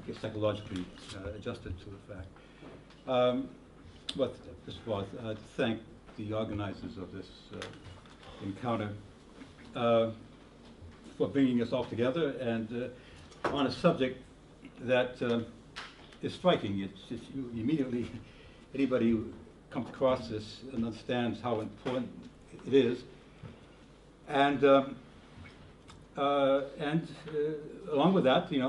get psychologically adjusted to the fact. But first of all, to thank the organizers of this encounter for bringing us all together and on a subject that is striking. It's you immediately, anybody who comes across this and understands how important it is. And along with that, the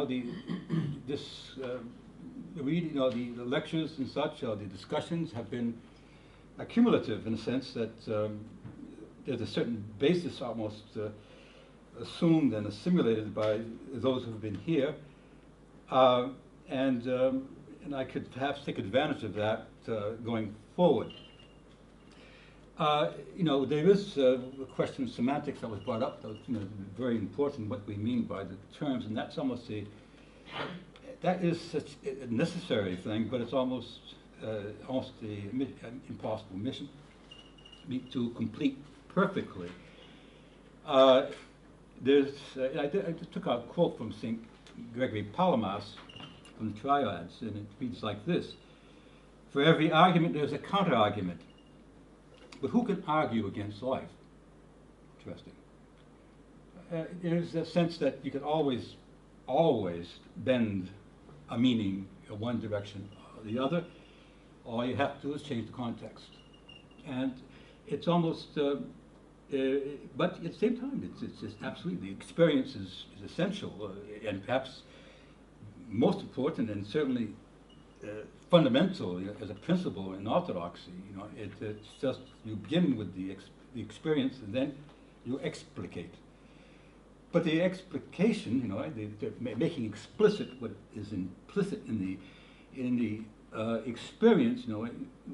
lectures and such, or the discussions have been accumulative in the sense that there's a certain basis almost assumed and assimilated by those who have been here, and I could perhaps take advantage of that going forward. There is a question of semantics that was brought up. That was, very important what we mean by the terms, and that's almost that is such a necessary thing, but it's almost an impossible mission to complete perfectly. I took a quote from St. Gregory Palamas from the Triads, and it reads like this: "For every argument there's a counter-argument. But who can argue against life?" Interesting. There's a sense that you can always bend a meaning in one direction or the other. All you have to do is change the context. And it's almost, but at the same time, it's just absolutely, the experience is essential and perhaps most important and certainly fundamental as a principle in orthodoxy. It's just you begin with the experience and then you explicate. But the explication, making explicit what is implicit in the experience,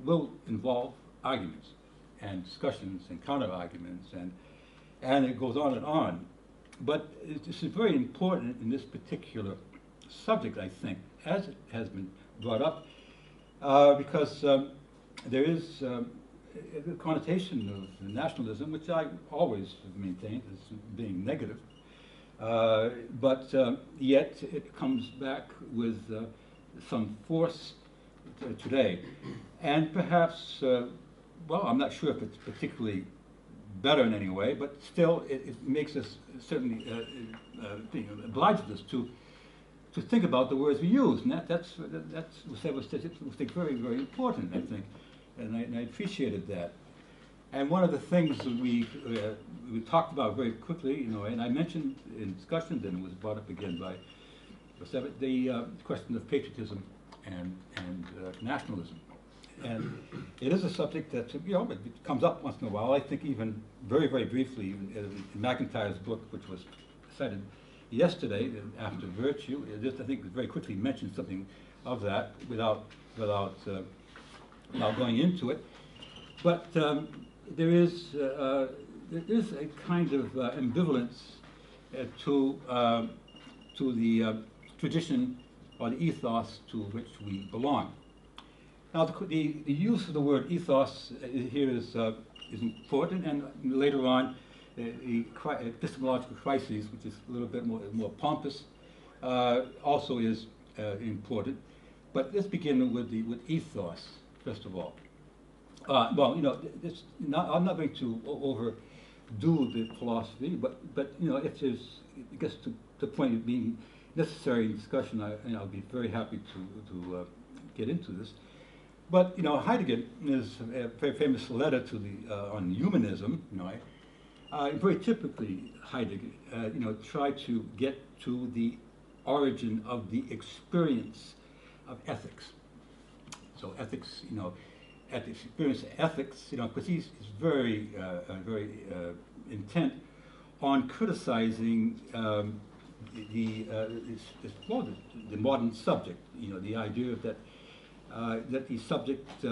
will involve arguments and discussions and counter arguments and it goes on and on. But this is very important in this particular subject, I think, as it has been brought up, because there is a connotation of nationalism, which I always have maintained as being negative, but yet it comes back with some force today. And perhaps, well, I'm not sure if it's particularly better in any way, but still it makes us certainly, obliges us to think about the words we use, and that's very, very important, I think, and I appreciated that. And one of the things that we talked about very quickly, and I mentioned in discussions, and it was brought up again by the question of patriotism and nationalism. And it is a subject that it comes up once in a while. I think even very, very briefly in McIntyre's book, which was cited yesterday, After Virtue, I think very quickly mentioned something of that without going into it. But there is a kind of ambivalence to the tradition or the ethos to which we belong. Now, the use of the word ethos here is important, and later on, the epistemological crises, which is a little bit more pompous, also is important. But let's begin with ethos first of all. Well, I'm not going to overdo the philosophy, but if there's, I guess, to the point of being necessary in discussion, I'll be very happy to get into this. But Heidegger, in his very famous letter to on humanism, very typically Heidegger, tried to get to the origin of the experience of ethics. So ethics, at the experience of ethics, because he's very, very intent on criticizing the modern subject. The idea that the subject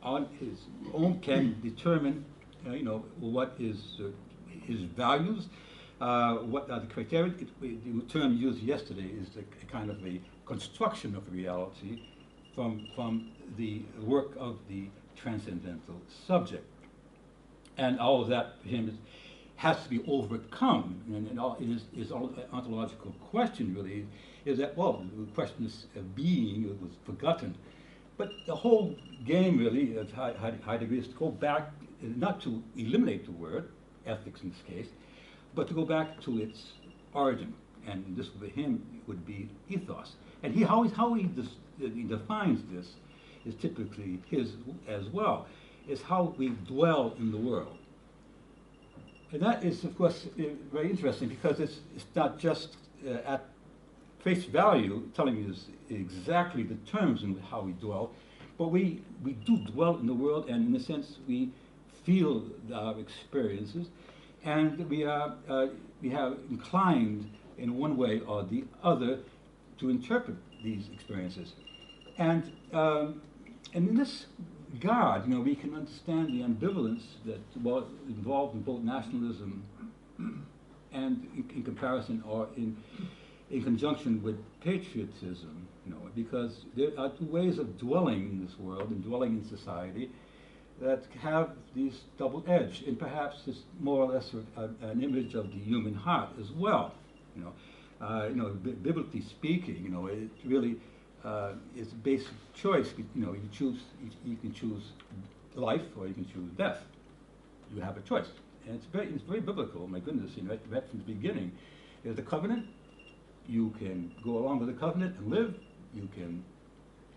on his own can determine, what is his values, what are the criteria. The term used yesterday is a kind of a construction of reality from the work of the transcendental subject. And all of that for him has to be overcome. And his ontological question really is that, well, the question of being was forgotten. But the whole game, really, of Heidegger is to go back, not to eliminate the word, ethics in this case, but to go back to its origin. And this, for him, would be ethos. And how he defines this is typically his as well, is how we dwell in the world. And that is, of course, very interesting, because it's not just at face value telling us exactly the terms in how we dwell, but we do dwell in the world, and in a sense we feel our experiences, and we have inclined in one way or the other to interpret these experiences. And in this regard, we can understand the ambivalence that was involved in both nationalism and in comparison or in conjunction with patriotism, because there are two ways of dwelling in this world and dwelling in society that have these double edge, and perhaps it's more or less an image of the human heart as well. Biblically speaking, it really is a basic choice. You can choose life or you can choose death. You have a choice, and it's very biblical. My goodness, right from the beginning, there's a covenant. You can go along with the covenant and live. You can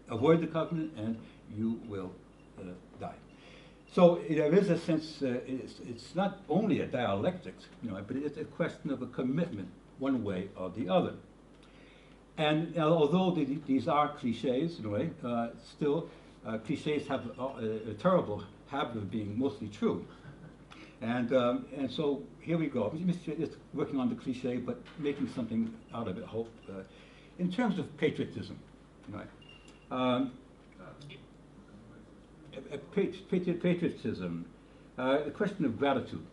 avoid the covenant, and you will die. So there is a sense. It's not only a dialectics, but it's a question of a commitment, one way or the other. And although these are cliches in a way, still cliches have a terrible habit of being mostly true. And so here we go. It's working on the cliche, but making something out of it. I hope. In terms of patriotism, patriotism, the question of gratitude.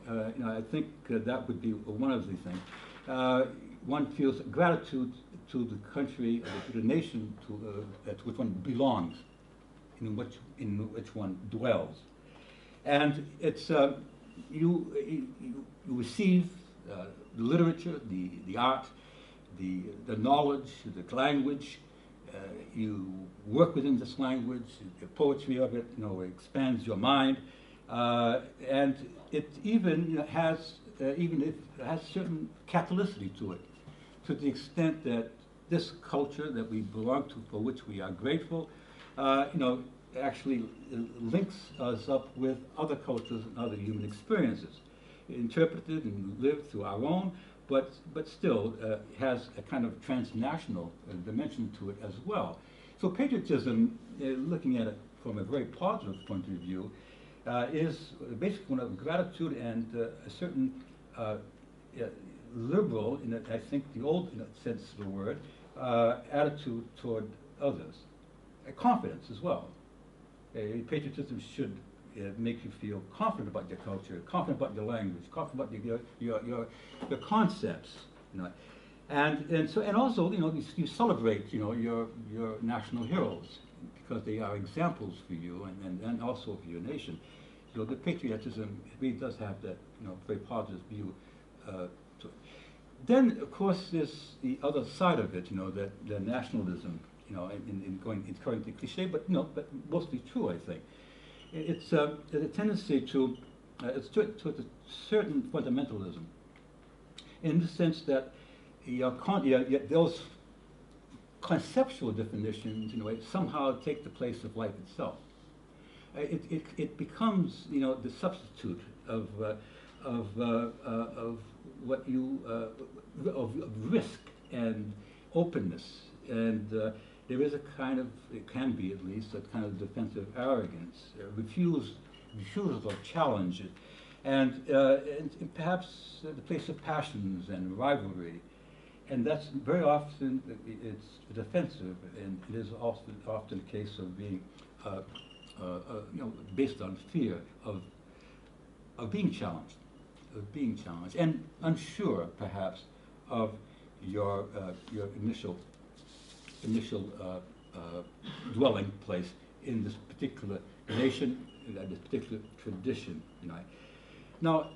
I think that would be one of the things. One feels gratitude to the country, to the nation, to which one belongs, in which one dwells, and it's you receive the literature, the art, the knowledge, the language. You work within this language. The poetry of it, expands your mind, and it even has certain catholicity to it, to the extent that this culture that we belong to, for which we are grateful, actually links us up with other cultures and other human experiences, interpreted and lived through our own, but still has a kind of transnational dimension to it as well. So patriotism, looking at it from a very positive point of view, is basically one of gratitude and a certain liberal, I think the old sense of the word, attitude toward others. Confidence as well. Patriotism should make you feel confident about your culture, confident about your language, confident about your concepts, and also you celebrate your national heroes, because they are examples for you and also for your nation. So the patriotism really does have that very positive view to it. Then of course there's the other side of it, that the nationalism, in currently cliche, but mostly true, I think. It's a tendency to a certain fundamentalism, in the sense that those conceptual definitions, somehow take the place of life itself. It becomes, the substitute of what of risk and openness, and there is a kind of, it can be at least, a kind of defensive arrogance, refusal of challenge, and perhaps the place of passions and rivalry, and that's very often it's defensive, and it is often a case of being, based on fear of being challenged, and unsure perhaps of your initial dwelling place in this particular nation, in this particular tradition. Now,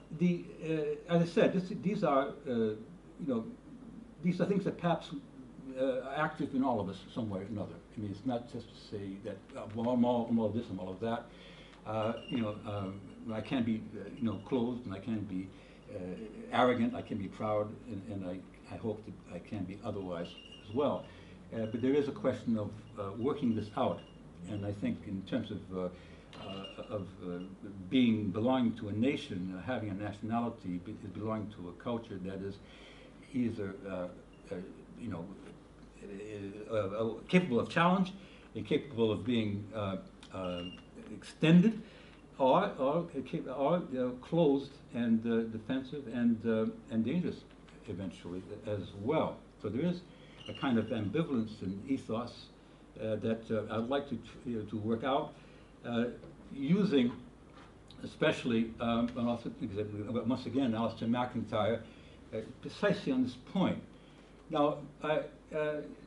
as I said, these are things that perhaps active in all of us some way or another. I mean, it's not just to say that well, I'm all this, I'm all of that. I can be closed, and I can be arrogant, I can be proud, and I hope that I can be otherwise as well. But there is a question of working this out, and I think in terms of belonging to a nation, having a nationality, belonging to a culture that is either capable of challenge and capable of being extended, or closed and defensive and dangerous eventually as well. So there is a kind of ambivalence in ethos that I'd like to work out, using especially, and also, once again, Alistair McIntyre, precisely on this point. Now,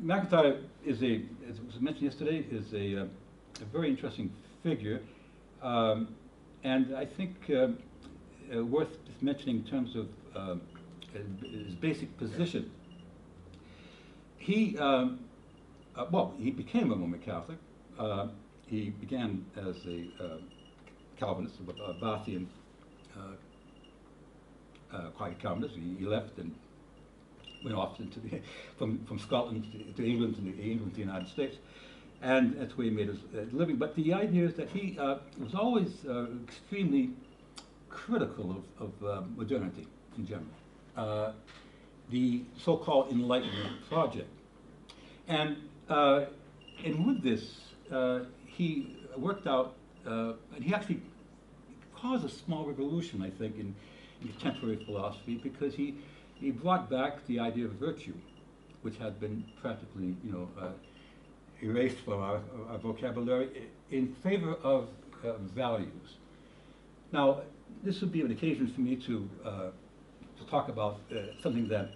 McIntyre is as was mentioned yesterday, is a very interesting figure, and I think worth just mentioning in terms of his basic position. He became a Roman Catholic. He began as a Calvinist, a Bathian quiet Calvinist. He left and went off into from Scotland to England, to the United States, and that's where he made his living. But the idea is that he was always extremely critical of modernity in general, the so-called Enlightenment project, and with this he worked out, and he actually caused a small revolution, I think, in contemporary philosophy, because he brought back the idea of virtue, which had been practically, erased from our vocabulary, in favor of values. Now, this would be an occasion for me to talk about something that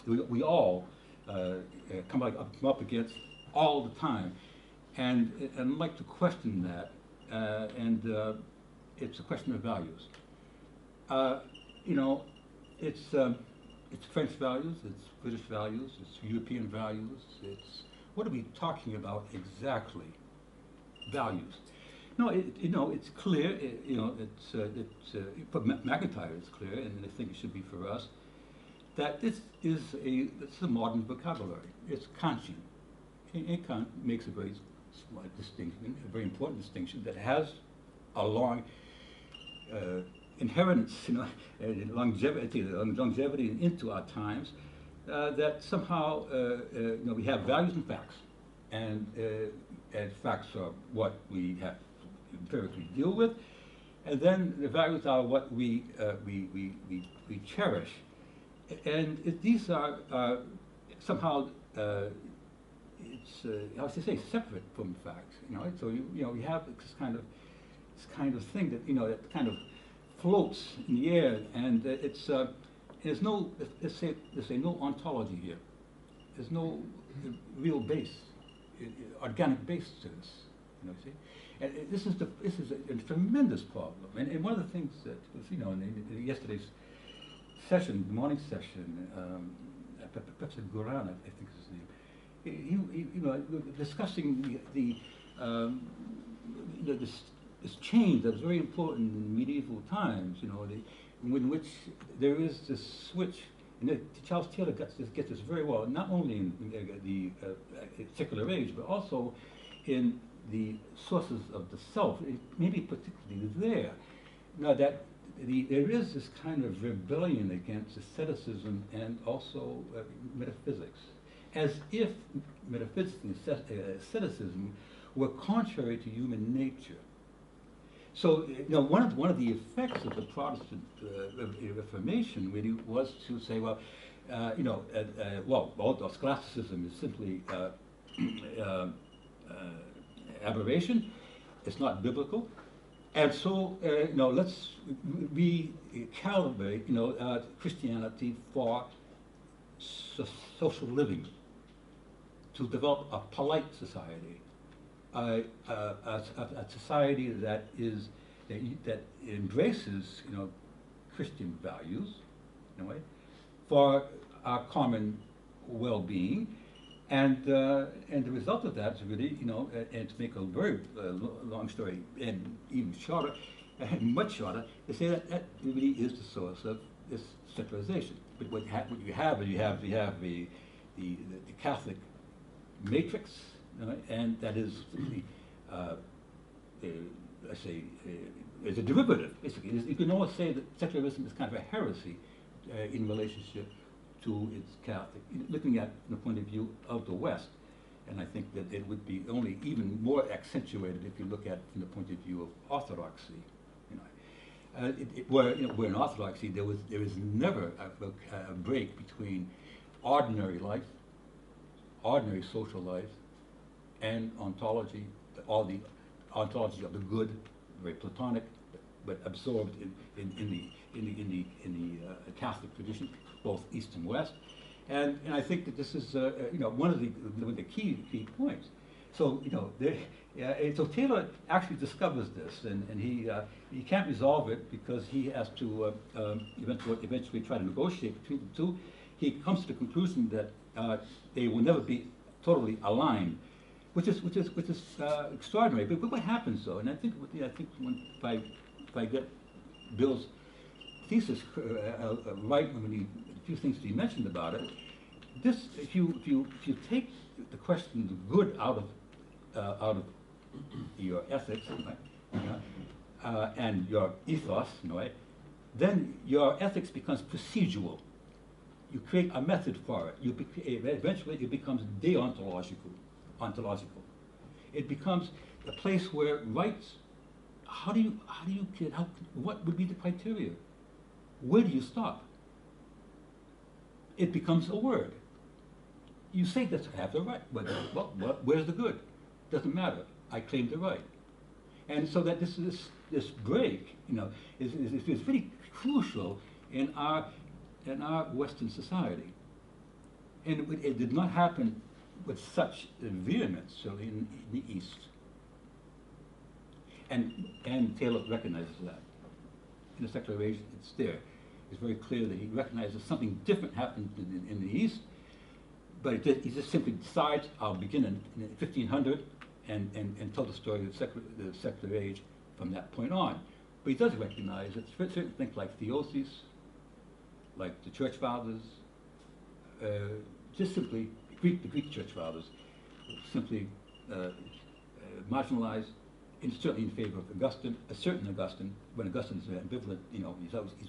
we all come up against all the time, and I'd like to question that, and it's a question of values. It's French values, it's British values, it's European values. It's what are we talking about exactly? Values. No, it's clear. For McIntyre, it's clear, and I think it should be for us, that this is a modern vocabulary. It's Kantian. And Kant makes a very slight distinction, a very important distinction that has a long inheritance, longevity into our times. That somehow we have values and facts, and facts are what we have to empirically deal with, and then the values are what we cherish, and these are somehow how should I say, separate from facts. So we have this kind of thing that that kind of floats in the air, and there's no, let's say no ontology here. There's no real base, organic base to this. See, and this is a tremendous problem. And one of the things that was, in yesterday's session, the morning session, Professor Goran, I think is his name. He discussing this change that's very important in medieval times, in which there is this switch, and Charles Taylor gets this very well, not only in the secular age, but also in the sources of the self, maybe particularly there. Now that there is this kind of rebellion against asceticism and also metaphysics, as if metaphysics and asceticism were contrary to human nature. So, one of the effects of the Protestant Reformation really was to say, well, scholasticism is simply aberration. It's not biblical, and so let's recalibrate Christianity for social living, to develop a polite society. A society that embraces Christian values in a way for our common well-being, and the result of that is really, and to make a very long story and even shorter, and much shorter, to say that that really is the source of this secularization. But what you have is you have the Catholic matrix, and that is I say, is a derivative. Basically, you can almost say that secularism is kind of a heresy in relationship to its Catholic, looking at from the point of view of the West. And I think that it would be only even more accentuated if you look at it from the point of view of orthodoxy. Where in orthodoxy there is never a break between ordinary life, ordinary social life, and ontology, or the ontology of the good, very Platonic, but absorbed in the Catholic tradition, both East and West. And I think that this is one of the key points. So so Taylor actually discovers this, and he can't resolve it because he has to eventually try to negotiate between the two. He comes to the conclusion that they will never be totally aligned, which is extraordinary. But what happens though? And I think if I get Bill's thesis right, a few things that he mentioned about it, this if you take the question of good out of your ethics, right, and your ethos, right, then your ethics becomes procedural. You create a method for it. Eventually it becomes deontological. It becomes a place where rights. What would be the criteria? Where do you stop? It becomes a word. You say that I have the right, but where's the good? Doesn't matter. I claim the right. And so that this break, is really crucial in our Western society. And it did not happen with such vehemence, certainly in the East. And Taylor recognizes that. In the secular age, it's there. It's very clear that he recognizes something different happened in the East, but he just simply decides, I'll begin in 1500 and tell the story of the secular age from that point on. But he does recognize that certain things like theoses, like the Church Fathers, just simply, the Greek Church Fathers, simply marginalized, and certainly in favor of Augustine, a certain Augustine. When Augustine is ambivalent,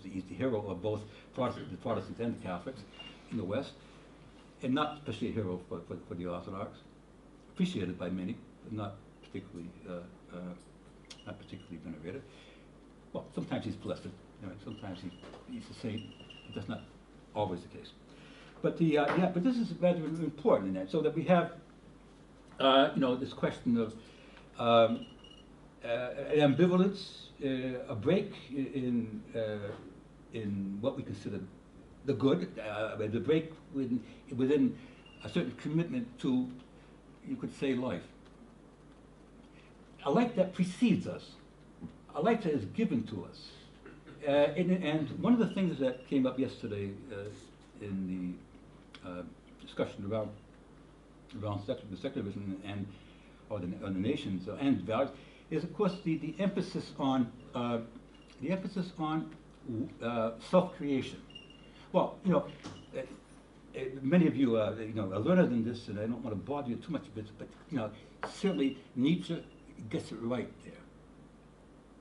he's the hero of both the Protestants and the Catholics in the West, and not especially a hero for the Orthodox, appreciated by many, but not particularly venerated. Well, sometimes he's blessed, sometimes he's the saint, but that's not always the case. But but this is rather important in that, so that we have, this question of an ambivalence, a break in what we consider the good, the break within a certain commitment to, you could say, life. A life that precedes us, a life that is given to us. And one of the things that came up yesterday in the discussion around secularism or the nations and values is, of course, the emphasis on self-creation. Well, many of you are learned in this, and I don't want to bother you too much with it, but certainly Nietzsche gets it right there.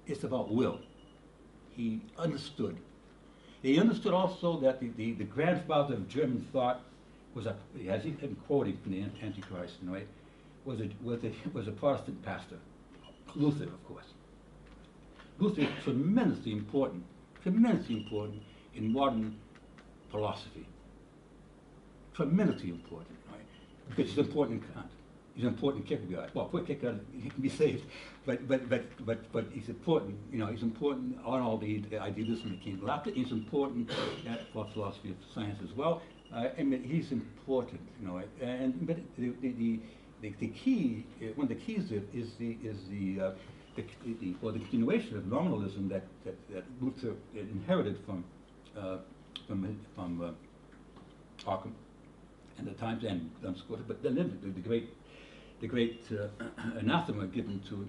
It's about will. He understood. He understood also that the grandfather of German thought was as he's been quoting from the Antichrist, right, was a Protestant pastor, Luther, of course. Luther is tremendously important in modern philosophy. Tremendously important, right? Because he's important in Kant. He's important in Kierkegaard. Well, poor Kierkegaard, he can be saved, but he's important. He's important on all the idealism that came after. He's important for philosophy of science as well. He's important, but the key, one of the keys is the continuation of nominalism that Luther inherited from Occam and the times and unsupported, but then the great anathema given to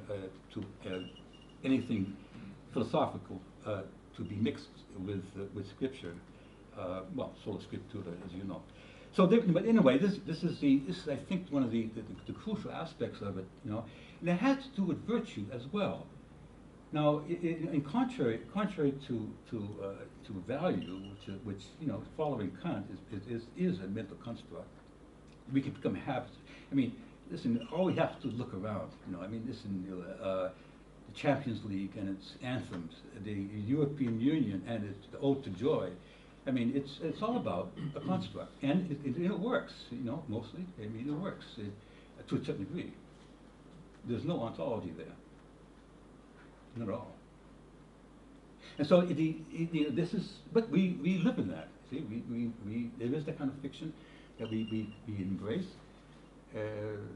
anything philosophical to be mixed with scripture, well, sola scriptura, as you know. So, but anyway, this is I think one of the crucial aspects of it, you know, and it has to do with virtue as well. Now, in contrary to value, which you know, following Kant is a mental construct. We can become habits. I mean, listen, all we have to look around. You know, I mean, listen, the Champions League and its anthems, the European Union and its the Ode to Joy. I mean, it's all about a construct, and it works. You know, mostly. I mean, it works to a certain degree. There's no ontology there. Not at all. And so this is, but we live in that. See, there is that kind of fiction that we embrace.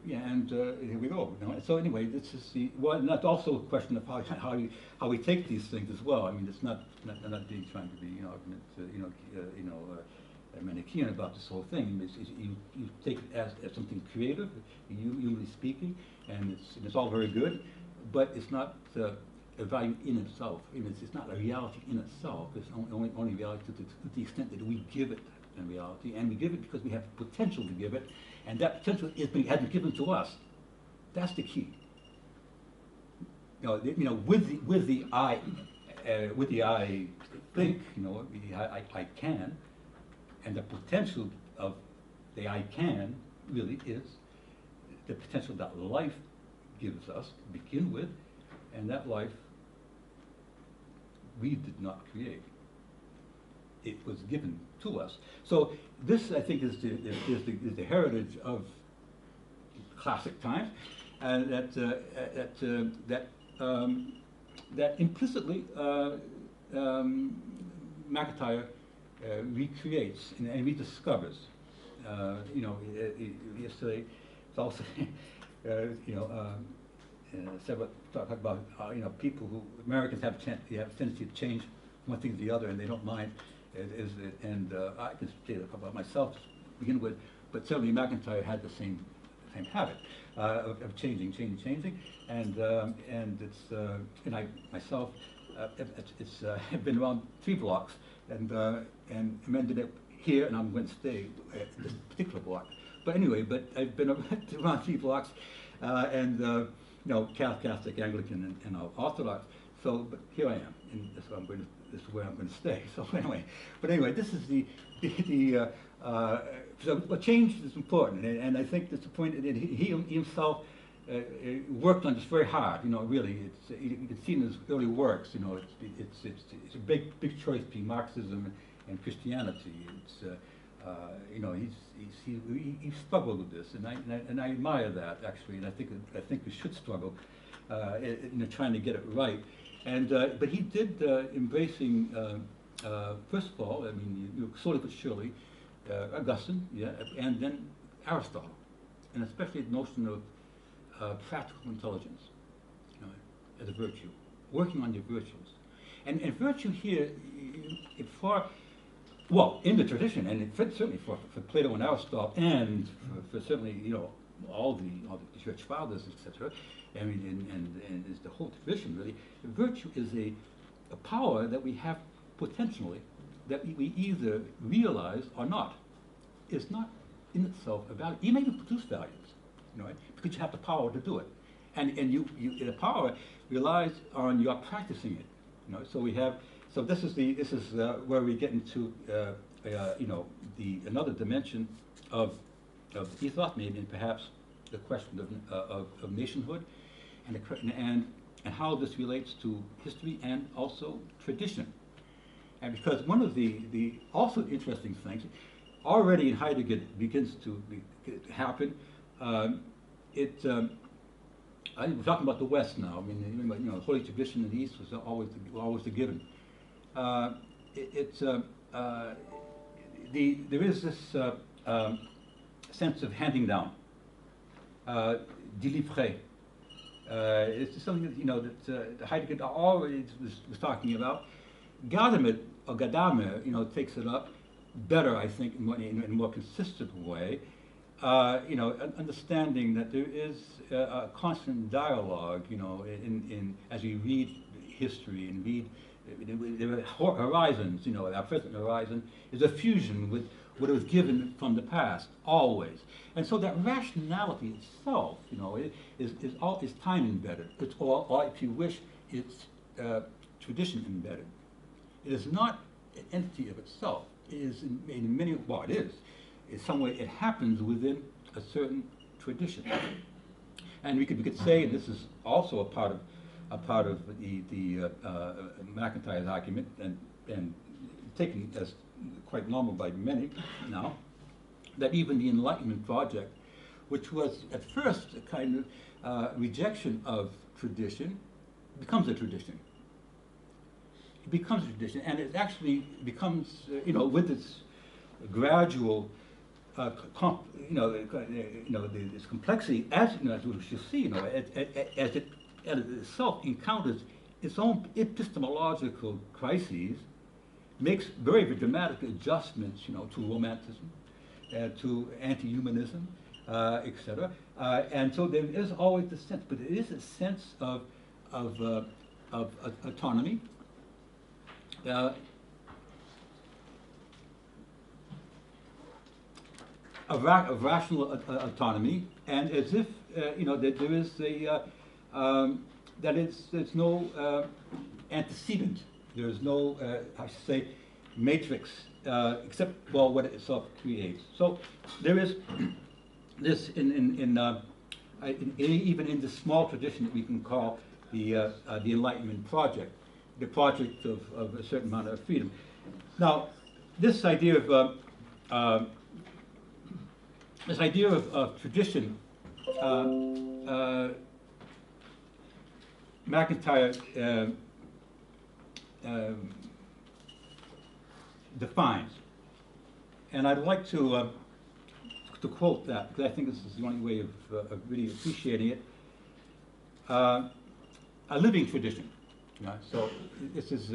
Yeah, and here we go. You know? So anyway, this is and that's also a question of how we take these things as well. I mean, it's not being trying to be Manichaean about this whole thing. You take it as something creative, humanly speaking, and it's all very good, but it's not a value in itself. It's not a reality in itself. It's only reality to the extent that we give it a reality, and we give it because we have the potential to give it, and that potential has been given to us. That's the key. You know, with the I think, you know, I can, and the potential of the I can really is the potential that life gives us to begin with, and that life we did not create. It was given to us. So this, I think, is the heritage of classic times, and that implicitly McIntyre recreates and rediscovers. You know, yesterday it's also several talk about you know, people who Americans have a tendency to change one thing to the other, and they don't mind. I can say that about myself to begin with, but certainly McIntyre had the same habit of changing, and it's and I myself it's I've been around 3 blocks, and ended up here, and I'm going to stay at this particular block. But anyway, I've been around 3 blocks, and you know, Catholic, Anglican, and Orthodox. So, but here I am, and this is where I'm going to stay. So anyway, this is so change is important, and I think that's the point that he himself worked on this very hard. You know, really, you can see in his early works. You know, it's a big choice between Marxism and Christianity. It's you know, he struggled with this, and I admire that actually, and I think we should struggle, you know, trying to get it right. And but he did embracing first of all, I mean, you slowly but surely, Augustine, yeah, and then Aristotle, and especially the notion of practical intelligence, you know, as a virtue, working on your virtues, and virtue here, well, in the tradition, and certainly for Plato and Aristotle, and for certainly, you know, all the church fathers, etc. I mean, and is the whole tradition really. Virtue is a power that we have potentially, that we either realize or not. It's not in itself a value. You may even produce values, you know, because you have the power to do it, and the power relies on your practicing it, you know. So we have. So this is where we get into you know, another dimension of ethos, maybe, and perhaps the question of nationhood, and how this relates to history and also tradition. And because one of the also interesting things already in Heidegger begins to happen. We're talking about the West now. I mean, you know, Holy Tradition in the East was always the given. There is this sense of handing down, délivrer. It's something that, you know, that Heidegger always was talking about. Gadamer, or Gadamer, you know, takes it up better, I think, in a more consistent way, understanding that there is a constant dialogue, as we read history and read the horizons, our present horizon is a fusion with what was given from the past, always. And so that rationality itself, is time embedded. It's or if you wish, it's tradition embedded. It is not an entity of itself. It is in many, well, it is. In some way, it happens within a certain tradition. And we could say, and this is also a part of the McIntyre's argument, and taken as quite normal by many now, that even the Enlightenment project, which was at first a kind of rejection of tradition, becomes a tradition. It becomes a tradition, and it actually becomes, with its gradual, this complexity, as we shall see, as it itself encounters its own epistemological crises, makes very, very dramatic adjustments, to Romanticism, to anti-humanism, etc. And so there is always the sense, but it is a sense of autonomy. Of rational autonomy, and as if that there is there's no antecedent. There is no, I should say, matrix except what it itself creates. So there is this even in this small tradition that we can call the Enlightenment project, the project of a certain amount of freedom. Now, this idea of tradition, McIntyre defines, and I'd like to quote that, because I think this is the only way of really appreciating it. A living tradition. So this is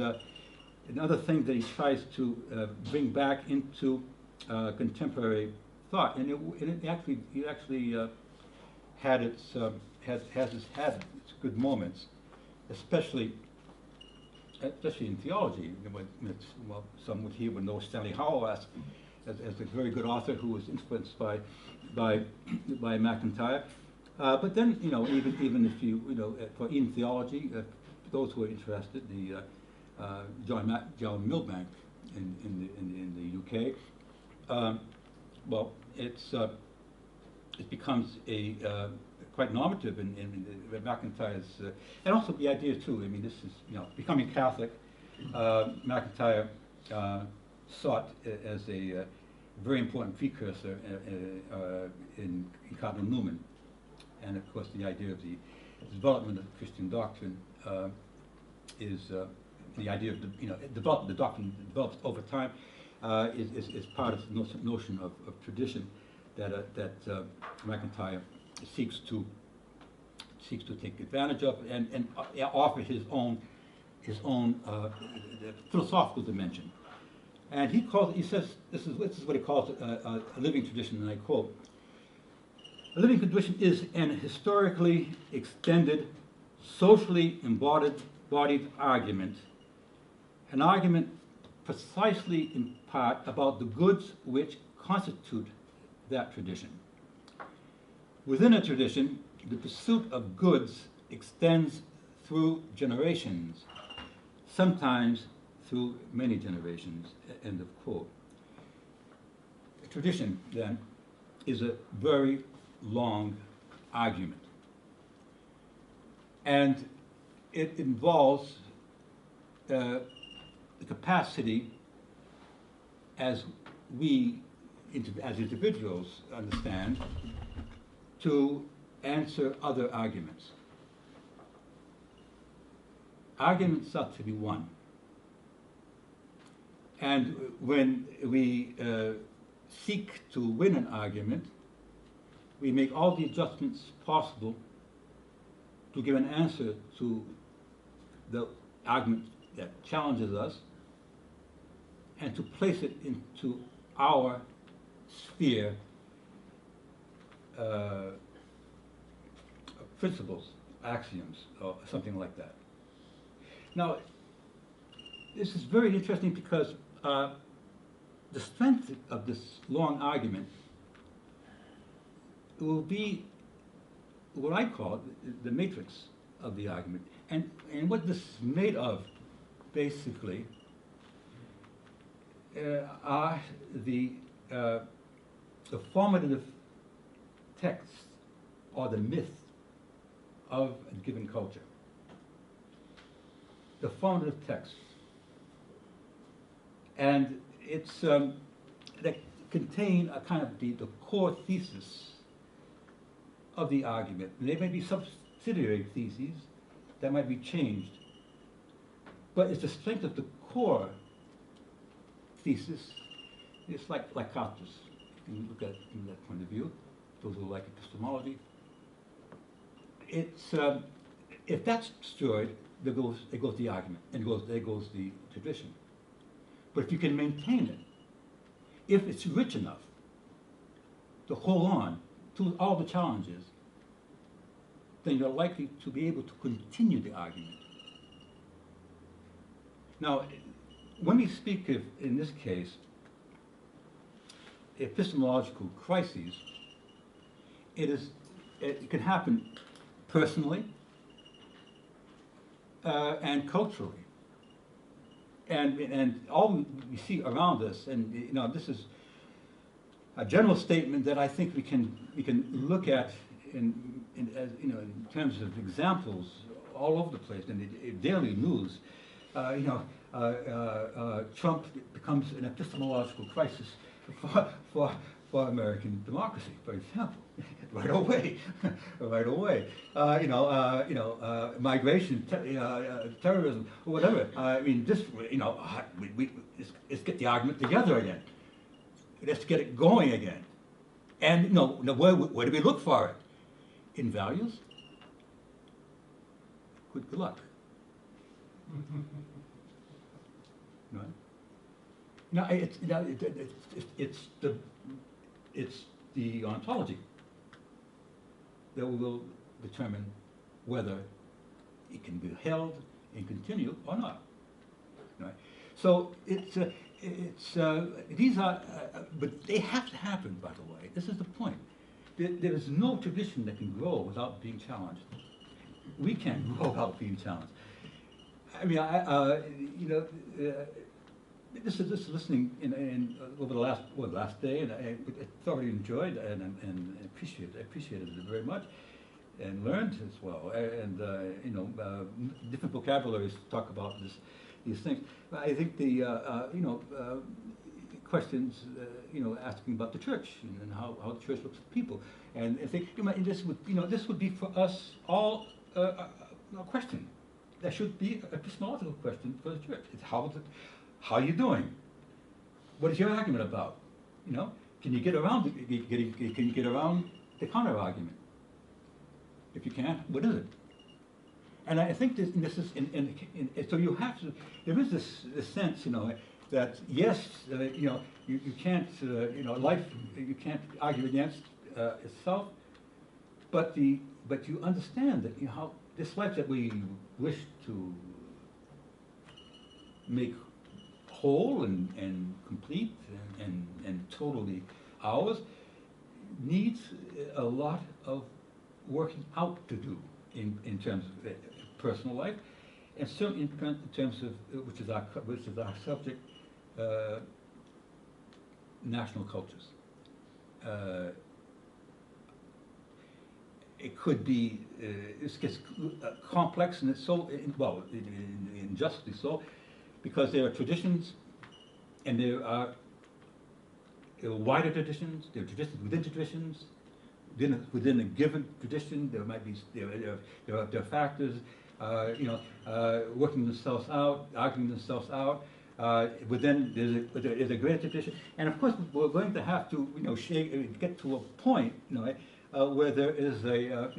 another thing that he tries to bring back into contemporary thought, and it actually had its good moments, especially in theology. Some would know Stanley Howell as a very good author who was influenced by McIntyre. But then, even if for in theology, those who are interested, the John Milbank in the UK. It becomes quite normative in McIntyre's, and also the idea too. This is becoming Catholic. McIntyre sought as a very important precursor in Cardinal Newman, and of course the idea of the development of Christian doctrine is the idea of the doctrine develops over time is part of the notion of tradition that McIntyre seeks to take advantage of and offer his own philosophical dimension. And he says this is what he calls a living tradition, and I quote: "A living tradition is an historically extended, socially embodied argument, an argument precisely in part about the goods which constitute that tradition. Within a tradition, the pursuit of goods extends through generations, sometimes through many generations," end of quote. A tradition, then, is a very long argument. And it involves the capacity, as we, as individuals, understand, to answer other arguments. Arguments are to be won. And when we seek to win an argument, we make all the adjustments possible to give an answer to the argument that challenges us, and to place it into our sphere principles, axioms, or something like that. Now, this is very interesting because the strength of this long argument will be what I call the matrix of the argument. And what this is made of, basically, are the formative texts or the myth of a given culture. The formative texts. And it's that contain a kind of the core thesis of the argument. There may be subsidiary theses that might be changed, but it's the strength of the core thesis. It's like Cartus. You can look at it from that point of view. Those who like epistemology. It's if that's destroyed, there goes the argument, and there goes the tradition. But if you can maintain it, if it's rich enough to hold on to all the challenges, then you're likely to be able to continue the argument. Now, when we speak of, in this case, epistemological crises, it can happen personally and culturally. And all we see around us, and this is a general statement that I think we can look at in terms of examples all over the place in the daily news. Trump becomes an epistemological crisis for American democracy, for example, right away. Migration, terrorism, or whatever. I mean, just let's get the argument together again. Let's get it going again. And where do we look for it? In values? Good luck. Right? Now, it's the ontology that will determine whether it can be held and continue or not. Right? So these are, but they have to happen. By the way, this is the point. There is no tradition that can grow without being challenged. We can't grow without being challenged. I mean, this is listening over the last day, and I thoroughly enjoyed and appreciated it very much, and learned as well. And different vocabularies talk about these things. I think the questions asking about the church and how the church looks at people, and I think this would be for us all a question. There should be an epistemological question for the church. It's how are you doing? What is your argument about? Can you get around can you get around the counter argument? If you can't, what is it? And I think this is so you have to. There is this sense, that yes, you can't, life, you can't argue against itself, but you understand that how this life that we wish to make whole and complete and totally ours needs a lot of working out to do in terms of personal life, and certainly in terms of which is our subject, national cultures. It could be this gets complex, and it's so unjustly so, because there are traditions, and there are wider traditions. There are traditions within traditions. Within a given tradition, there might be there are factors, working themselves out, arguing themselves out. Within there's a greater tradition, and of course we're going to have to get to a point where there is the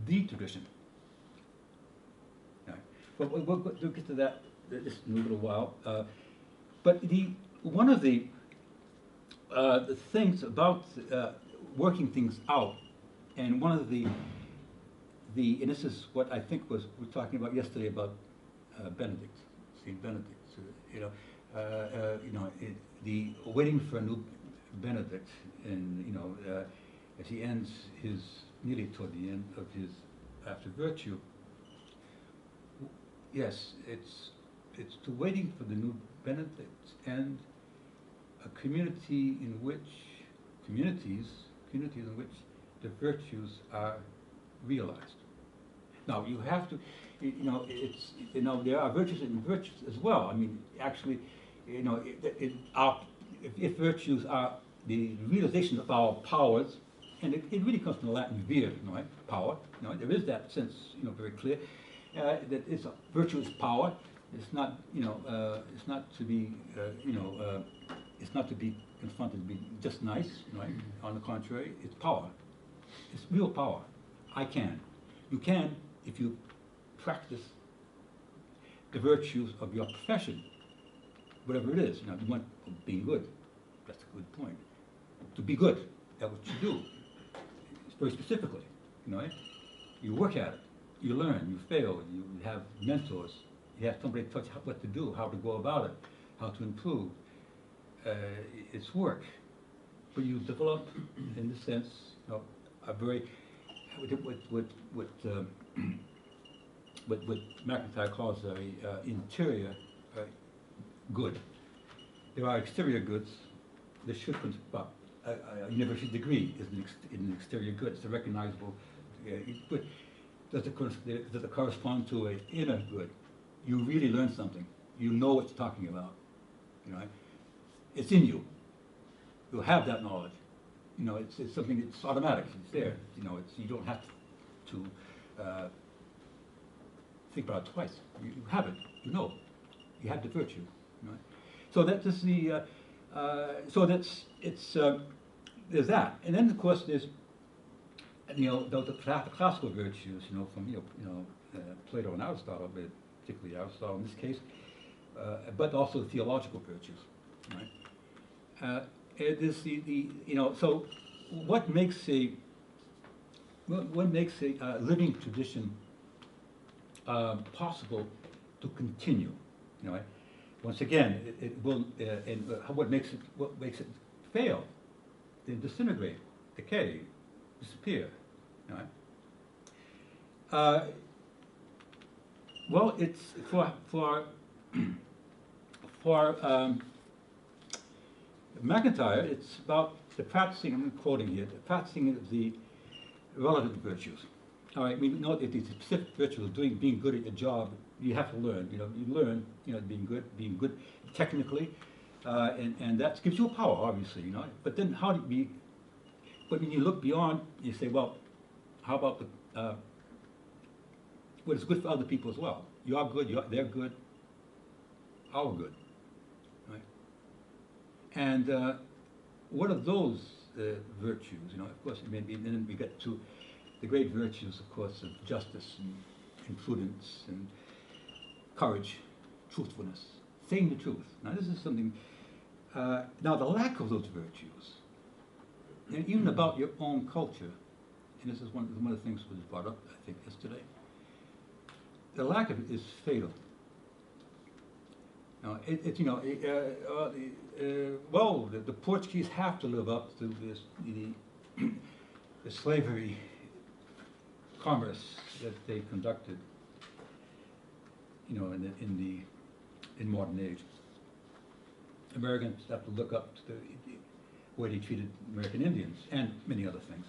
tradition. Right. But we'll get to that just in a little while. But one of the things about working things out, and one of the and this is what I think we were talking about yesterday about Benedict, Saint Benedict. The waiting for a new Benedict, and as he ends nearly toward the end of his after virtue. Yes, it's to waiting for the new Benedict and a communities in which the virtues are realized. Now you have to, there are virtues and virtues as well. I mean, actually, if virtues are the realization of our powers, and it really comes from the Latin vir, right? Power. There is that sense, very clear that virtue is power. It's not, it's not to be, it's not to be confronted to be just nice, right? On the contrary, it's power. It's real power. I can. You can if you practice the virtues of your profession, whatever it is. You want being good. That's a good point. To be good at what you do, very specifically, you work at it, you learn, you fail, you have mentors, you have somebody to tell you what to do, how to go about it, how to improve. It's work, but you develop, in this sense, a very what McIntyre calls a interior good. There are exterior goods that should well, a university degree is an exterior good. It's a recognizable. But does it correspond to an inner good? You really learn something. You know what you're talking about. It's in you. You have that knowledge. It's something that's automatic. It's there. You don't have to think about it twice. You have it. You know. You have the virtue. So that is the. So there's that, and then of course there's the classical virtues, from Plato and Aristotle, but particularly Aristotle in this case, but also the theological virtues, right? It is so what makes a living tradition possible to continue, Once again, it will, what makes it fail, then disintegrate, decay, disappear, well, it's for McIntyre, it's about the practicing. I'm quoting here: the practicing of the relative virtues. All right, we know that these specific virtues of being good at your job, you have to learn. You learn, being good technically, and that gives you a power, obviously, But then how do you but when you look beyond, you say, well, how about what is good for other people as well? You are good, they're good, our good, right? And what are those virtues? Of course, then we get to the great virtues, of course, of justice and prudence and courage, truthfulness, saying the truth. Now, this is something. Now, the lack of those virtues, and even about your own culture, and this is one of the things that was brought up, I think, yesterday. The lack of it is fatal. Now, well, the Portuguese have to live up to the slavery commerce that they conducted, in modern age. Americans have to look up to the way they treated American Indians and many other things,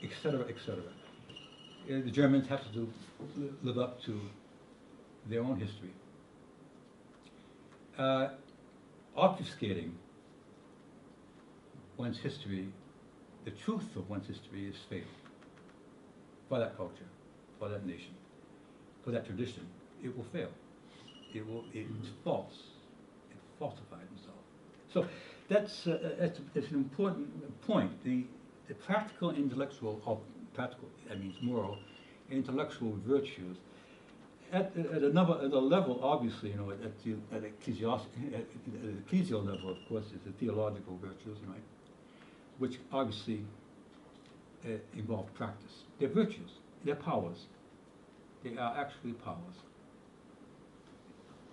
etc., etc. The Germans have to live up to their own history. Obfuscating one's history, the truth of one's history, is fatal for that culture, for that nation, for that tradition. It will fail. It's false. It falsified itself. So that's an important point. The practical, intellectual, or practical, that means moral, intellectual virtues at another level, obviously, you know, at ecclesial level, of course, is the theological virtues, right? Which obviously involve practice. They're virtues. They're powers. They are actually powers.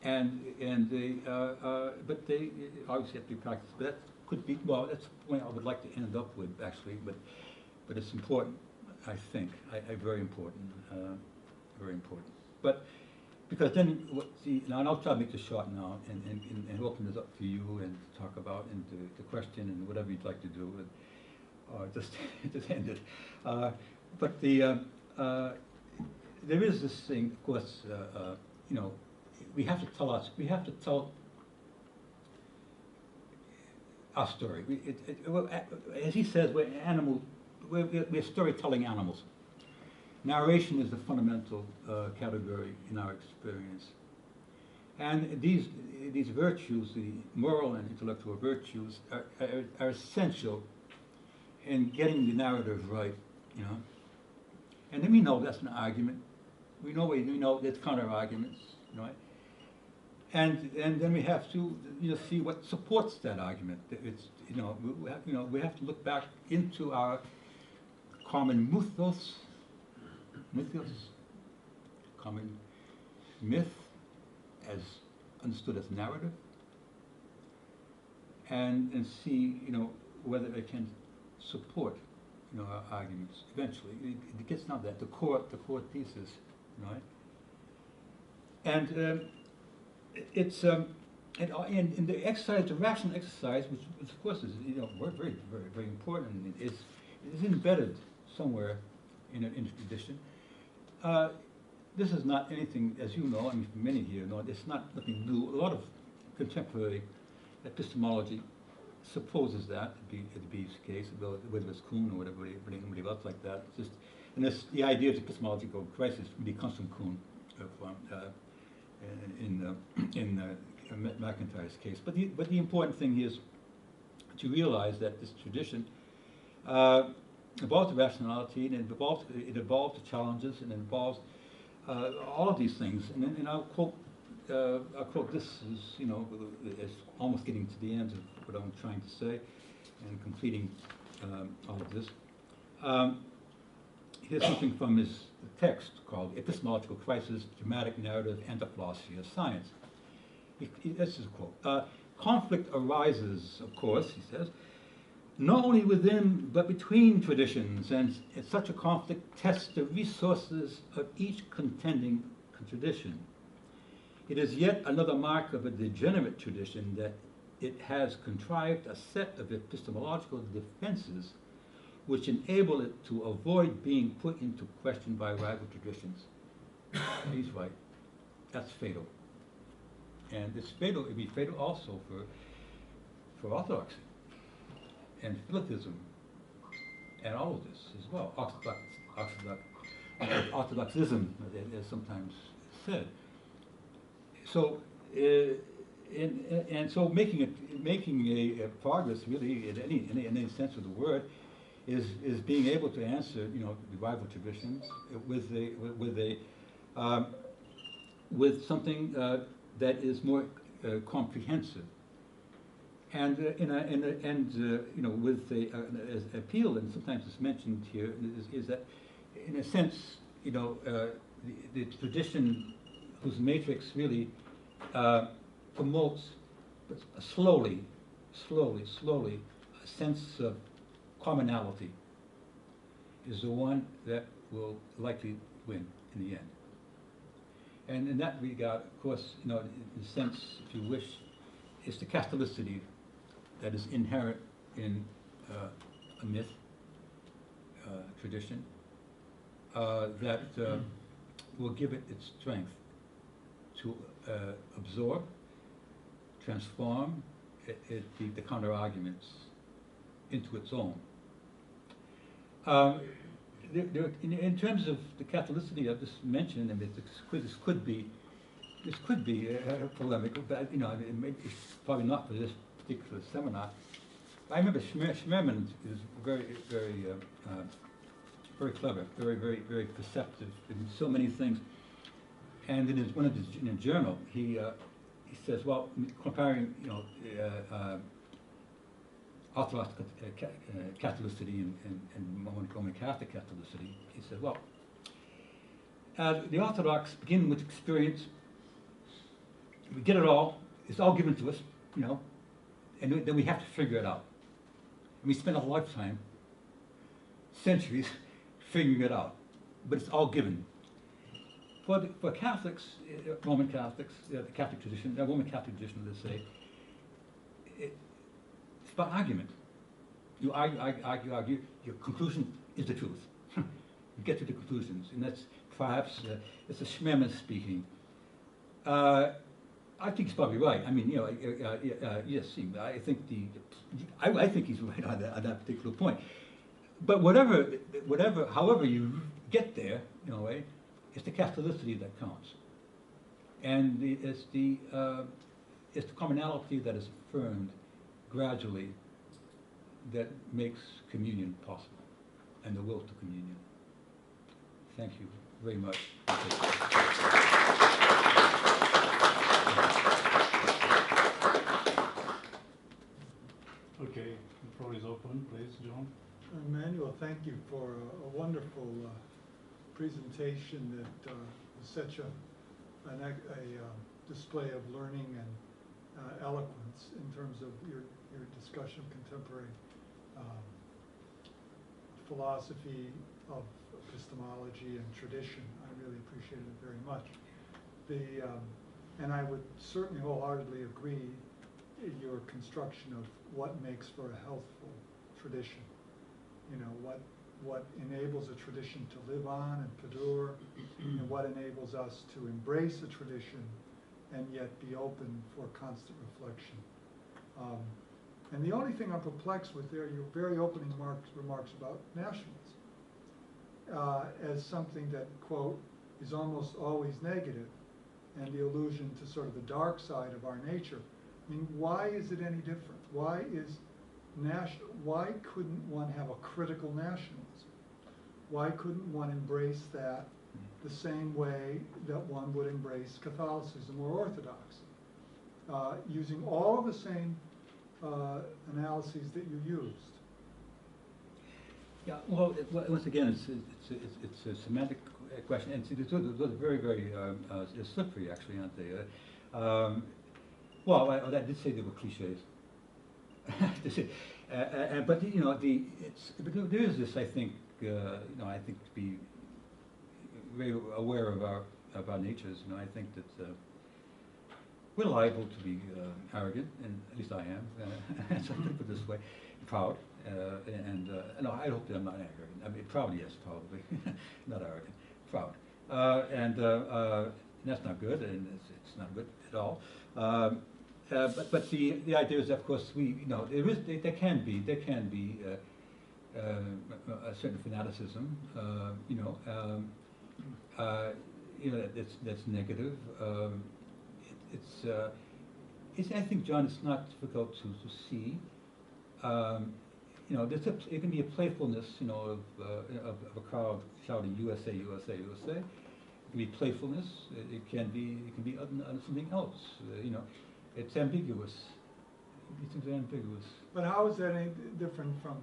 And they, but they obviously have to be practiced. But that could be, well, that's the point I would like to end up with, actually. But it's important, I think, very important, very important. But because then, now and I'll try to make this short now and open this up to you and to talk about and to question and whatever you'd like to do, or just end it. But there is this thing, of course, you know, we have to tell our story. As he says, we're storytelling animals. Narration is the fundamental category in our experience. And these virtues, the moral and intellectual virtues, are essential in getting the narrative right, you know. And then we know that's an argument. We know there's counter arguments, right? And then we have to, you know, see what supports that argument. It's, we have to look back into our common mythos, common myth as understood as narrative, and see, you know, whether it can support, you know, our arguments eventually. It gets down to that, the core thesis, right? And it's and the exercise, the rational exercise, which of course is, you know, very, very, very important, is embedded somewhere in the tradition. This is not anything, as you know, I mean, many here know, it's not nothing new. A lot of contemporary epistemology supposes that to be the case, whether it's Kuhn or whatever, anybody else like that. It's just, and the idea of the epistemological crisis really comes from Kuhn, in McIntyre's case. But the important thing is to realize that this tradition involves rationality, and it involves the challenges, and it involves all of these things. And I'll quote this as, you know, as almost getting to the end of what I'm trying to say and completing all of this. Here's something from his text called Epistemological Crisis, Dramatic Narrative, and the Philosophy of Science. This is a quote. Conflict arises, of course, he says, not only within but between traditions, and such a conflict tests the resources of each contending tradition. It is yet another mark of a degenerate tradition that it has contrived a set of epistemological defenses which enable it to avoid being put into question by rival traditions. He's right. That's fatal. And it's fatal, it'd be fatal also for orthodoxy and Philitism and all of this as well. Orthodoxism, as sometimes said. So, and so making a progress really in any sense of the word is being able to answer, you know, the rival traditions with something that is more comprehensive, and you know, with as appeal, and sometimes it's mentioned here, is that in a sense, you know, the tradition whose matrix really promotes slowly a sense of commonality is the one that will likely win in the end. And in that regard, of course, you know, in a sense, if you wish, it's the Catholicity that is inherent in a myth tradition that will give it its strength to absorb, transform the counter-arguments into its own. In terms of the Catholicity I've just mentioned, and this could be polemical, but you know, it's probably not for this particular seminar. I remember Schmerman is very clever, very perceptive in so many things. And in in a journal, he says, well, comparing, Orthodox Catholicity and Roman Catholic Catholicity, he says, well, the Orthodox begin with experience. We get it all. It's all given to us, and then we have to figure it out. And we spend a lifetime, centuries, figuring it out. But it's all given. For Catholics, Roman Catholics, the Catholic tradition, the Roman Catholic tradition, let's say, it's about argument. You argue, your conclusion is the truth. You get to the conclusions, and that's perhaps, it's a Schmerman speaking. I think he's probably right. I mean, yes, I think I think he's right on that particular point. But however you get there, in a way, it's the Catholicity that counts, and it's the commonality that is affirmed gradually that makes communion possible, and the will to communion. Thank you very much. Okay, the floor is open, please, John. Manuel, thank you for a wonderful presentation that was such a display of learning and eloquence in terms of your discussion of contemporary philosophy of epistemology and tradition. I really appreciated it very much. And I would certainly wholeheartedly agree in your construction of what makes for a healthful tradition. What enables a tradition to live on and perdure, and what enables us to embrace a tradition and yet be open for constant reflection. And the only thing I'm perplexed with there, your very opening remarks about nationalism as something that, quote, is almost always negative, and the allusion to sort of the dark side of our nature. I mean, why is it any different? Why couldn't one have a critical nationalism? Why couldn't one embrace that the same way that one would embrace Catholicism or Orthodoxy, using all of the same analyses that you used? Yeah, well, once again, it's a semantic question, and those are very, very slippery, actually, aren't they? Well, I did say they were cliches. But there is this, I think, I think to be very aware of our natures. I think that we're liable to be arrogant, and at least I am. So I put it this way, proud, and no, I hope that I'm not arrogant. I mean, proud, yes, probably, not arrogant, proud, and that's not good, and it's not good at all. But the idea is, of course, there can be a certain fanaticism, that's negative. I think, John, it's not difficult to see. It can be a playfulness, of a crowd shouting USA, USA, USA. It can be playfulness. It can be something else. It's ambiguous. These things are ambiguous. But how is that any different from?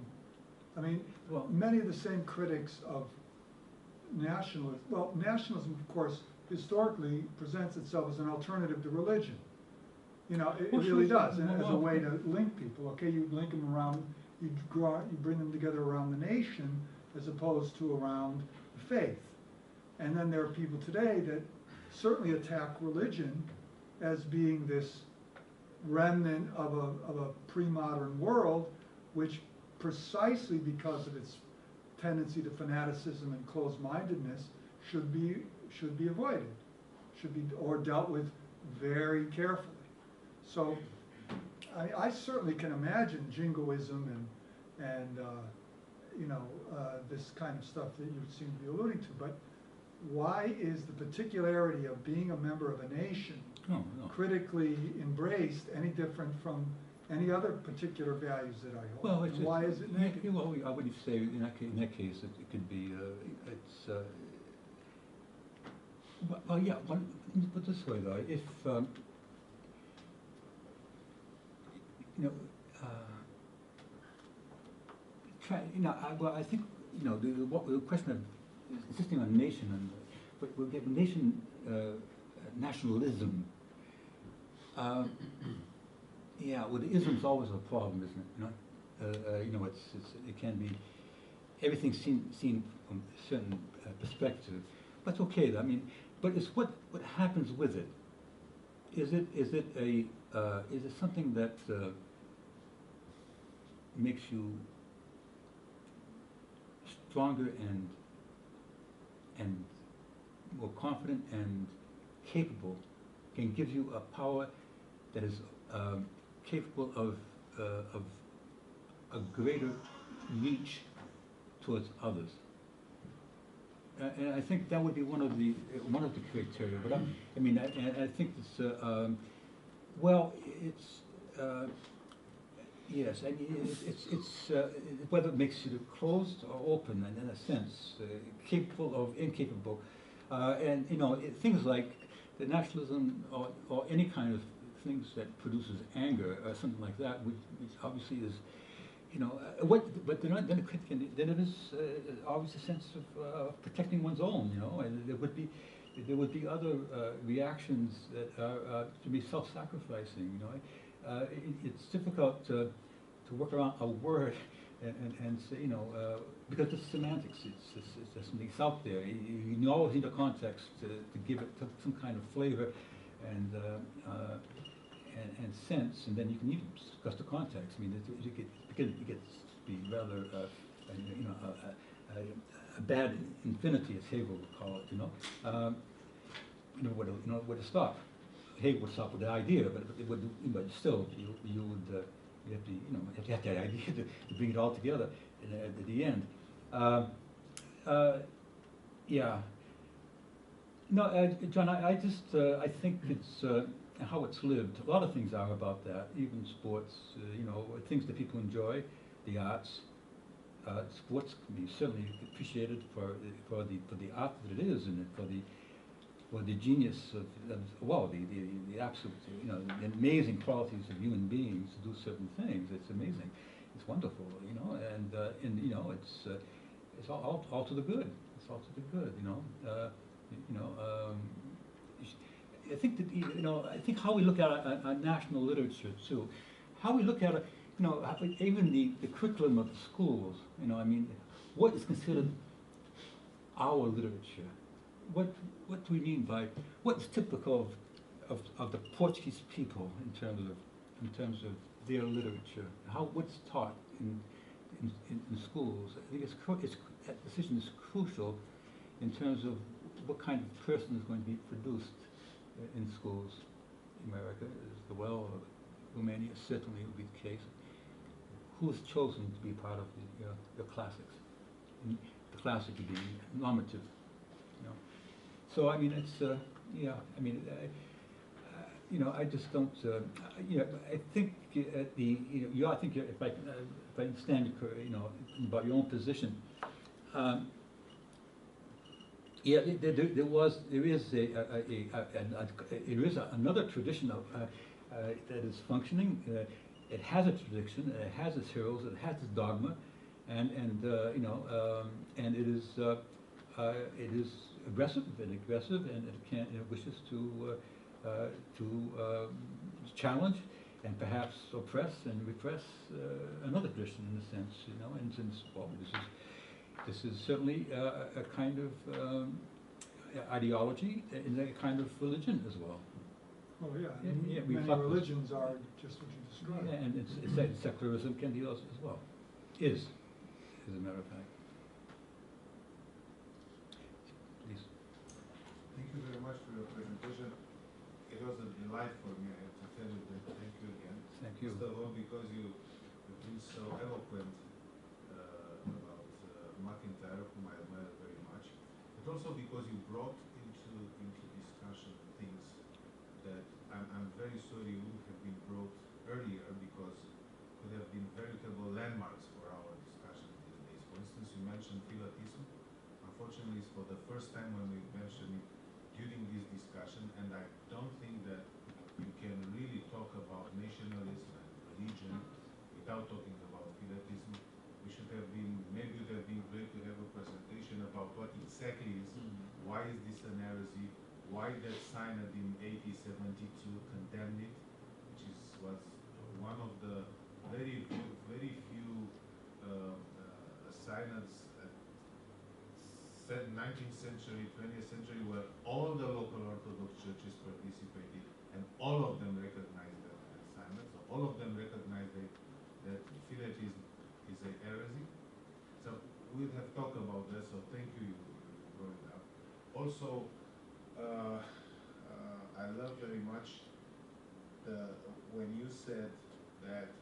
I mean, well, many of the same critics of nationalism. Well, nationalism, of course, historically presents itself as an alternative to religion. It really does, and as a way to link people. Okay, you link them around, you bring them together around the nation as opposed to around the faith. And then there are people today that certainly attack religion as being this remnant of a pre-modern world, which precisely because of its tendency to fanaticism and closed-mindedness should be avoided, or dealt with very carefully. So I certainly can imagine jingoism and this kind of stuff that you seem to be alluding to, but why is the particularity of being a member of a nation critically embraced any different from any other particular values that I hold? Well, why is it negative? Well, I would say in that case it could be Well, yeah, let me put it this way though, if, you know, uh, well, I think, the question of insisting on nation and, but we'll get nationalism. Yeah, well, the ism's always a problem, isn't it? It can be, everything's seen from a certain perspective. But it's okay, though. I mean, but it's what happens with it. Is it something that makes you stronger and more confident and capable, can give you a power that is capable of a greater reach towards others. And I think that would be one of the criteria. But I think it's well, it's yes. I mean, it's whether it makes you closed or open, and in a sense, capable of incapable, and things like the nationalism or any kind of things that produces anger or something like that, which obviously is. But then it is obviously a sense of protecting one's own, and there would be other reactions that are to be self-sacrificing, it's difficult to work around a word and say, because it's semantics, it's something out there. You always need a context to give it some kind of flavor and sense, and then you can even discuss the context. I mean, it gets to be rather, a bad infinity, as Hegel would call it. Where to stop. Hegel would stop with the idea, but still, you have to have that idea to bring it all together at the end. Yeah. No, John, I think it's. How it's lived. A lot of things are about that, even sports, things that people enjoy, the arts. Sports can be certainly appreciated for the art that it is, and for the genius of the absolute, the amazing qualities of human beings to do certain things. It's amazing. It's wonderful, and it's all to the good. It's all to the good, I think that I think how we look at our national literature too, how we look at it, even the curriculum of the schools. What is considered our literature? What do we mean by what's typical of the Portuguese people in terms of their literature? What's taught in schools? I think that decision is crucial in terms of what kind of person is going to be produced in schools. America is Romania certainly would be the case. Who is chosen to be part of the classics? And the classic would be normative. So I mean, it's I just don't. I think I think if I understand about your own position. Yeah, there is another tradition of that is functioning. It has a tradition. It has its heroes. It has its dogma, and it is aggressive and it wishes to challenge and perhaps oppress and repress another tradition in a sense. And since this is certainly a kind of ideology and a kind of religion as well. Oh yeah, many religions are just what you described. Yeah, and it's secularism can be as well. Is a matter of fact. Please. Thank you very much for your presentation. It was a delight for me. I have to tell you that. Thank you again. Thank you. First of all, because you've been so eloquent about McIntyre, whom I admire very much, but also because you brought into discussion things that I'm very sorry would have been brought earlier, because could have been veritable landmarks for our discussion these days. For instance, you mentioned Philatism. Unfortunately, it's for the first time when we mention it during this discussion, and I don't think that you can really talk about nationalism and religion without talking about Philatism. We should have been, maybe it would have been great to have a presentation about what exactly is, why is this an heresy, why that synod in 1872 condemned it, which was one of the very few synods at 19th century, 20th century, where all the local Orthodox churches participated, and all of them recognized that synod. So all of them recognized that Philatism is a heresy. So we'll have talked about that. So thank you, you brought it up. Also, I love very much when you said that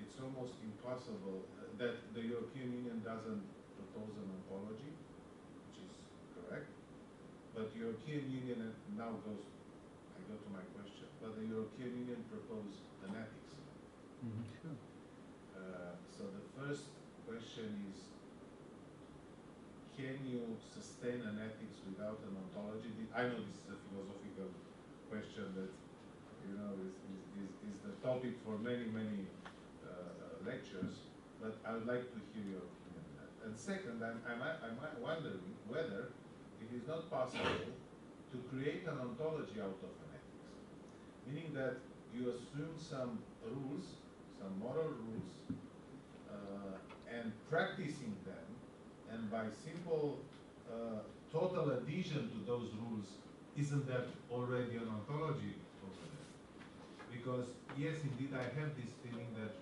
it's almost impossible that the European Union doesn't propose an ontology, which is correct, but the European Union, now I go to my question, but the European Union proposed an ethics. Sure. So the first question is, can you sustain an ethics without an ontology? I know this is a philosophical question that, you know, is the topic for many lectures, but I would like to hear your opinion on that. And second, I'm wondering whether it is not possible to create an ontology out of an ethics, meaning that you assume some rules, some moral rules, and practicing them, and by simple total adhesion to those rules, isn't that already an ontology over there? Because yes, indeed, I have this feeling that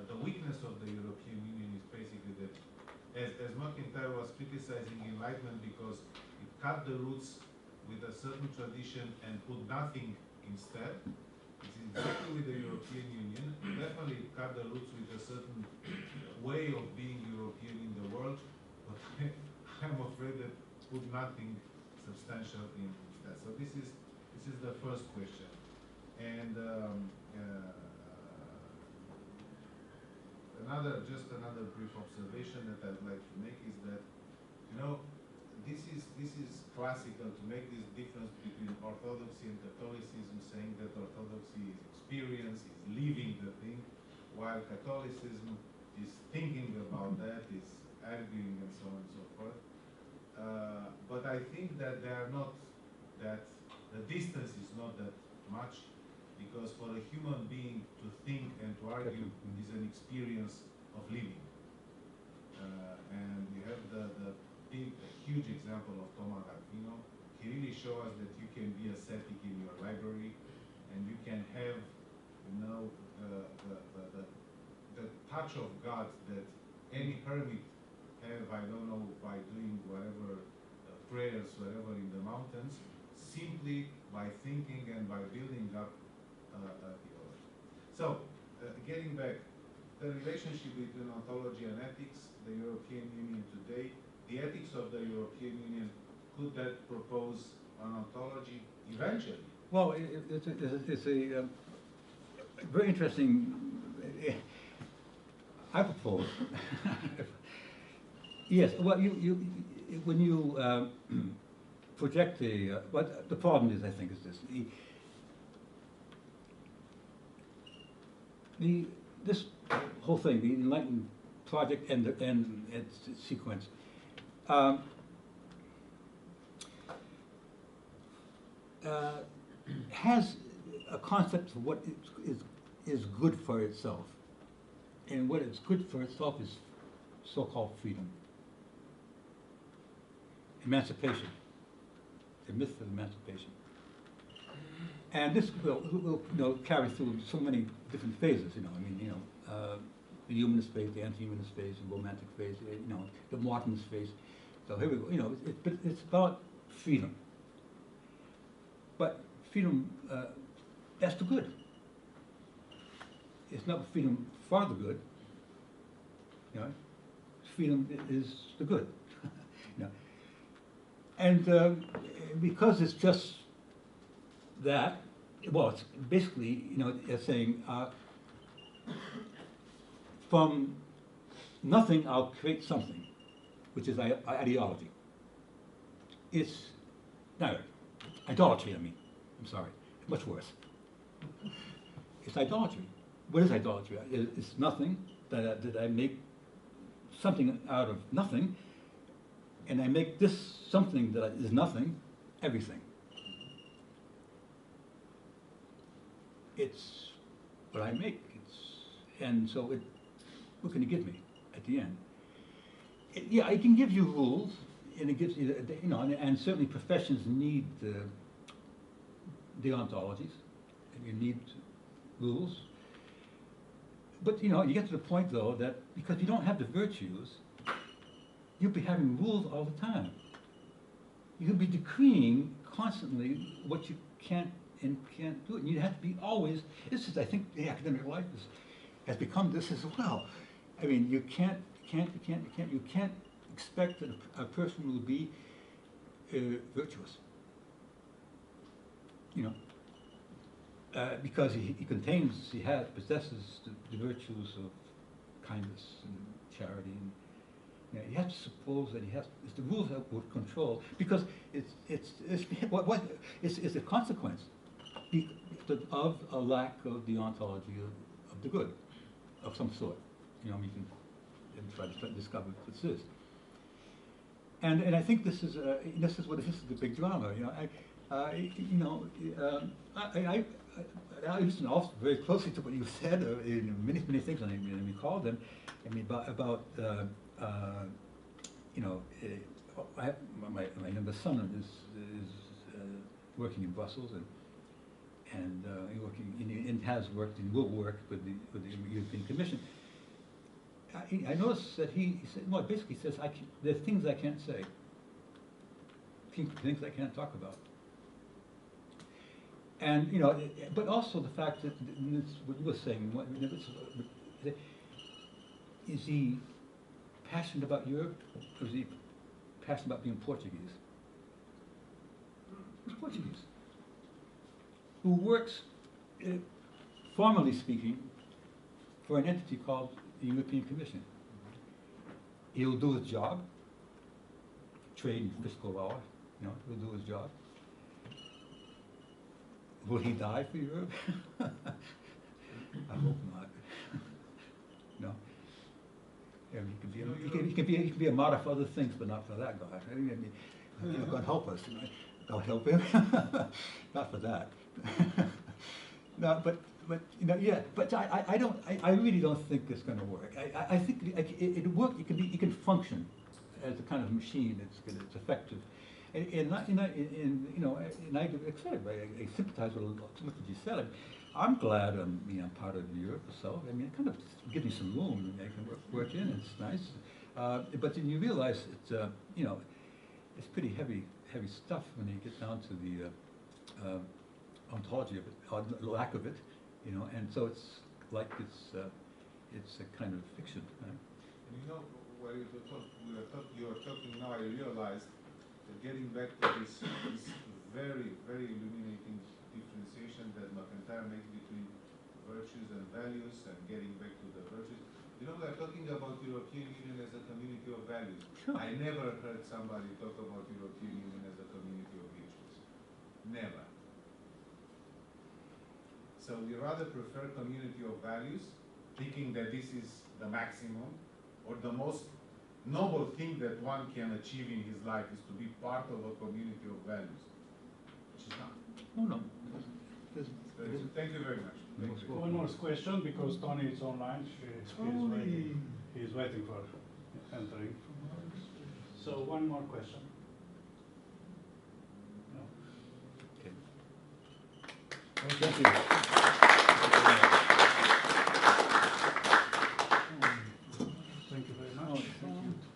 the weakness of the European Union is basically that, as McIntyre was criticizing Enlightenment because it cut the roots with a certain tradition and put nothing instead, it's exactly with the European Union. Definitely it cut the roots with a certain way of being European in the world, but I'm afraid that put nothing substantial in instead. So this is the first question. And just another brief observation that I'd like to make is that, you know, this is classical to make this difference between Orthodoxy and Catholicism, saying that Orthodoxy is experience, is living the thing, while Catholicism is thinking about that, is arguing and so on and so forth. But I think that they are not that, the distance is not that much, because for a human being to think and to argue is an experience of living. And you have the huge example of Thomas Aquino. He really shows us that you can be ascetic in your library, and you can have, you know, the touch of God that any hermit have, I don't know, by doing whatever prayers, wherever in the mountains, simply by thinking and by building up theology. So, getting back, the relationship between ontology and ethics, the European Union today, the ethics of the European Union, could that propose an ontology eventually? Well, it's a very interesting. I propose. Yes. Well, when you project what the problem is, I think, is this: this whole thing, the Enlightenment project and its sequence. Has a concept of what is good for itself, and what is good for itself is so-called freedom, emancipation, the myth of emancipation, and this will carry through so many different phases. The humanist phase, the anti-humanist phase, the romantic phase, the Martinist phase. So here we go. It's about freedom. But freedom, that's the good. It's not freedom for the good. Freedom is the good. And because it's just that, well, it's basically, it's saying, from nothing I'll create something, which is ideology. it's, no, idolatry, I mean, I'm sorry, much worse. It's idolatry. What is idolatry? It's nothing, that I make something out of nothing, and I make this something that is nothing, everything. It's what I make, and so what can it give me at the end? Yeah, it can give you rules, and it gives you, you know, and certainly professions need deontologies, and you need rules. But, you know, you get to the point, though, that because you don't have the virtues, you'll be having rules all the time. You'll be decreeing constantly what you can't and can't do. And you have to be always, this is, I think, the academic life has become this as well. I mean, you can't expect that a person will be virtuous. You know, because he possesses the virtues of kindness and charity, and you know, you have to suppose that it's the rules that would control, because it's a consequence of a lack of the ontology of the good, of some sort. You know, we can try to discover what this is. And I think this is the big drama. You know, I listen also very closely to what you said in many things, and I recall them. I mean, about you know, I have my younger son is working in Brussels, and has worked and will work with the European Commission. I noticed that he said, well, basically says, there are things I can't say, things I can't talk about. And, you know, but also the fact that, what you were saying, is he passionate about Europe, or is he passionate about being Portuguese? He's Portuguese, who works, formally speaking, for an entity called the European Commission. He'll do his job, trade and fiscal law, you know, he'll do his job. Will he die for Europe? I hope not. No. I mean, he can be a martyr for other things, but not for that God. I mean, you know, God help us. God help him. Not for that. No, but you know, yeah. But I really don't think it's going to work. I think it work. It can function as a kind of machine. It's effective. And you know, and I sympathize with so much that you said. I'm glad I'm part of Europe itself. I mean, it kind of gives me some room. I can work in. It's nice. But then you realize it's you know, it's pretty heavy stuff when you get down to the ontology of it, or the lack of it. You know, and so it's like it's a kind of fiction. Right? And you know, while you were talking now, I realized that getting back to this very, very illuminating differentiation that McIntyre makes between virtues and values, and getting back to the virtues. You know, we are talking about European Union as a community of values. Sure. I never heard somebody talk about European Union as a community of virtues. Never. So we rather prefer community of values, thinking that this is the maximum, or the most noble thing that one can achieve in his life is to be part of a community of values, which is not. No. Thank you very much. Thank you. One more question, because Tony is online. He's waiting for entering. So one more question. No. Okay. Thank you. Thank you very much. Thank you.